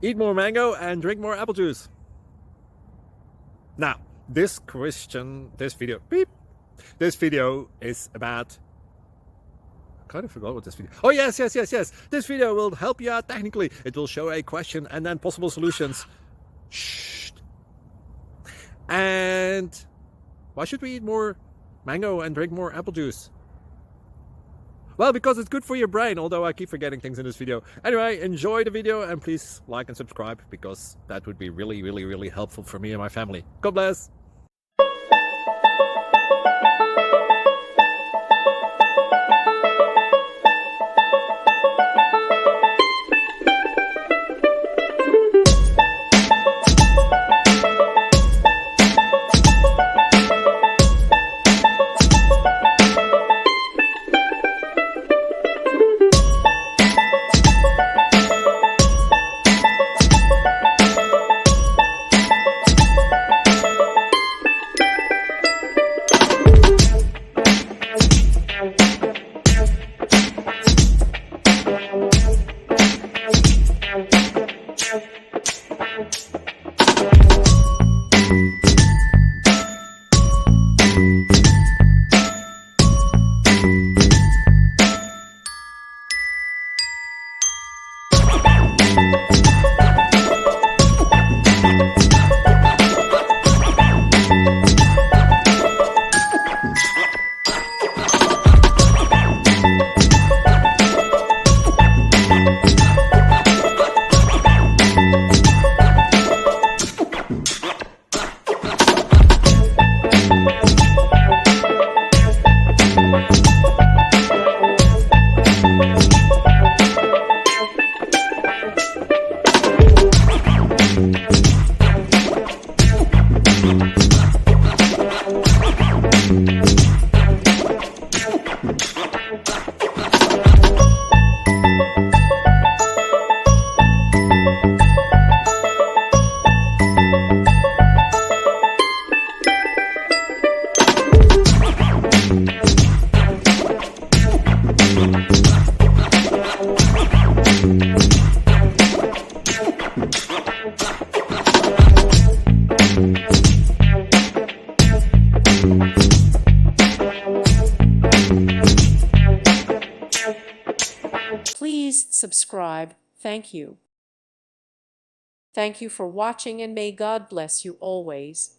Eat more mango and drink more apple juice. Now, this video is about, I kind of forgot what this video. Oh, yes. This video will help you out technically. It will show a question and then possible solutions. Shh. And why should we eat more mango and drink more apple juice? Well, because it's good for your brain, although I keep forgetting things in this video. Anyway, enjoy the video and please like and subscribe, because that would be really helpful for me and my family. God bless. Please subscribe. Thank you. Thank you for watching, and may God bless you always.